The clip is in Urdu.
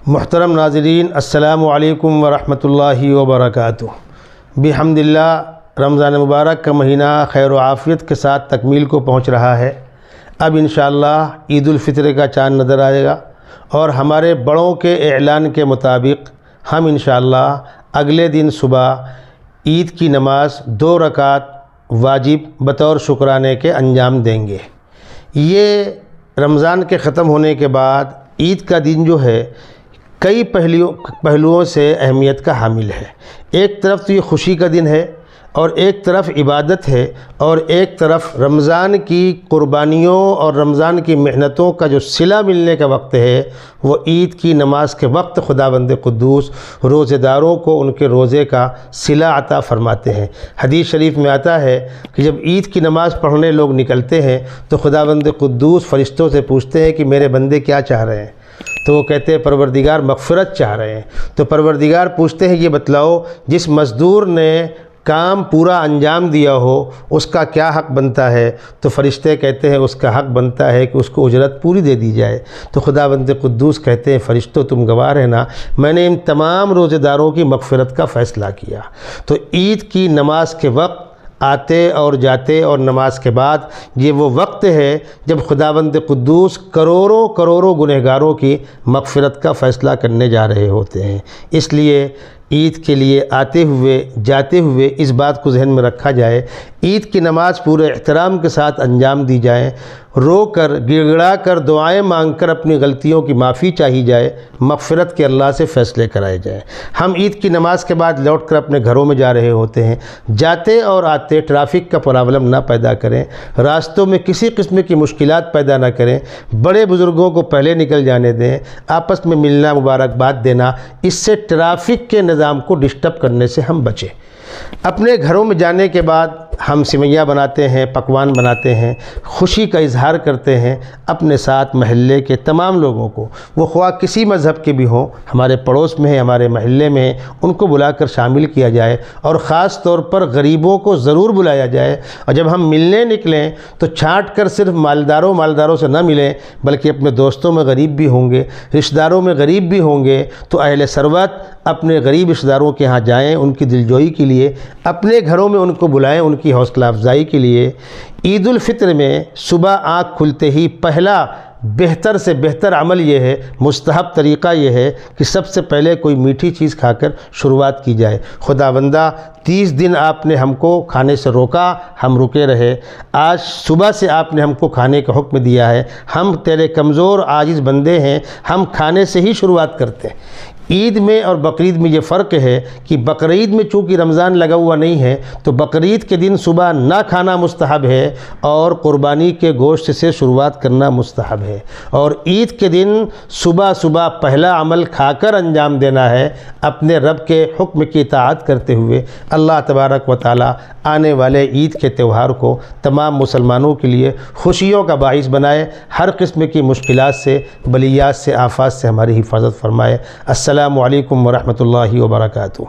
محترم ناظرین، السلام علیکم ورحمۃ اللہ وبرکاتہ۔ بحمد اللہ رمضان مبارک کا مہینہ خیر و عافیت کے ساتھ تکمیل کو پہنچ رہا ہے۔ اب انشاءاللہ عید الفطر کا چاند نظر آئے گا اور ہمارے بڑوں کے اعلان کے مطابق ہم انشاءاللہ اگلے دن صبح عید کی نماز 2 رکعت واجب بطور شکرانے کے انجام دیں گے۔ یہ رمضان کے ختم ہونے کے بعد عید کا دن جو ہے کئی پہلوؤں سے اہمیت کا حامل ہے۔ ایک طرف تو یہ خوشی کا دن ہے اور ایک طرف عبادت ہے اور ایک طرف رمضان کی قربانیوں اور رمضان کی محنتوں کا جو صلہ ملنے کا وقت ہے، وہ عید کی نماز کے وقت خداوند قدوس روزے داروں کو ان کے روزے کا صلہ عطا فرماتے ہیں۔ حدیث شریف میں آتا ہے کہ جب عید کی نماز پڑھنے لوگ نکلتے ہیں تو خداوند قدوس فرشتوں سے پوچھتے ہیں کہ میرے بندے کیا چاہ رہے ہیں؟ تو وہ کہتے ہیں پروردگار مغفرت چاہ رہے ہیں۔ تو پروردگار پوچھتے ہیں یہ بتلاؤ جس مزدور نے کام پورا انجام دیا ہو اس کا کیا حق بنتا ہے؟ تو فرشتے کہتے ہیں اس کا حق بنتا ہے کہ اس کو اجرت پوری دے دی جائے۔ تو خداوند قدوس کہتے ہیں فرشتوں تم گواہ رہنا، میں نے ان تمام روزے داروں کی مغفرت کا فیصلہ کیا۔ تو عید کی نماز کے وقت آتے اور جاتے اور نماز کے بعد یہ وہ وقت ہے جب خداوند قدوس کروڑوں گنہگاروں کی مغفرت کا فیصلہ کرنے جا رہے ہوتے ہیں۔ اس لیے عید کے لیے آتے ہوئے جاتے ہوئے اس بات کو ذہن میں رکھا جائے، عید کی نماز پورے احترام کے ساتھ انجام دی جائے، رو کر گڑ گڑا کر دعائیں مانگ کر اپنی غلطیوں کی معافی چاہی جائے، مغفرت کے اللہ سے فیصلے کرائے جائیں۔ ہم عید کی نماز کے بعد لوٹ کر اپنے گھروں میں جا رہے ہوتے ہیں، جاتے اور آتے ٹریفک کا پرابلم نہ پیدا کریں، راستوں میں کسی قسم کی مشکلات پیدا نہ کریں، بڑے بزرگوں کو پہلے نکل جانے دیں، آپس میں ملنا مبارکباد دینا، اس سے ٹریفک کے نظام کو ڈسٹرب کرنے سے ہم بچیں۔ اپنے گھروں میں جانے کے بعد ہم سویاں بناتے ہیں، پکوان بناتے ہیں، خوشی کا اظہار کرتے ہیں، اپنے ساتھ محلے کے تمام لوگوں کو، وہ خواہ کسی مذہب کے بھی ہوں، ہمارے پڑوس میں ہیں، ہمارے محلے میں ہیں، ان کو بلا کر شامل کیا جائے اور خاص طور پر غریبوں کو ضرور بلایا جائے۔ اور جب ہم ملنے نکلیں تو چھانٹ کر صرف مالداروں سے نہ ملیں، بلکہ اپنے دوستوں میں غریب بھی ہوں گے، رشتہ داروں میں غریب بھی ہوں گے، تو اہل ثروت اپنے غریب رشتہ داروں کے ہاں جائیں، ان کی دلجوئی کے لیے، اپنے گھروں میں ان کو بلائیں، ان کی حوصلہ افزائی کے لیے۔ عید الفطر میں صبح آنکھ کھلتے ہی پہلا بہتر سے بہتر عمل یہ ہے، مستحب طریقہ یہ ہے کہ سب سے پہلے کوئی میٹھی چیز کھا کر شروعات کی جائے۔ خداوندہ 30 دن آپ نے ہم کو کھانے سے روکا، ہم رکے رہے، آج صبح سے آپ نے ہم کو کھانے کا حکم دیا ہے، ہم تیرے کمزور عاجز بندے ہیں، ہم کھانے سے ہی شروعات کرتے ہیں۔ عید میں اور بقرعید میں یہ فرق ہے کہ بقرعید میں چونکہ رمضان لگا ہوا نہیں ہے تو بقرعید کے دن صبح نہ کھانا مستحب ہے اور قربانی کے گوشت سے شروعات کرنا مستحب ہے، اور عید کے دن صبح پہلا عمل کھا کر انجام دینا ہے، اپنے رب کے حکم کی اطاعت کرتے ہوئے۔ اللہ تبارک و تعالی آنے والے عید کے تہوار کو تمام مسلمانوں کے لیے خوشیوں کا باعث بنائے، ہر قسم کی مشکلات سے، بلیات سے، آفات سے ہماری حفاظت فرمائے۔ السلام علیکم ورحمۃ اللہ وبرکاتہ۔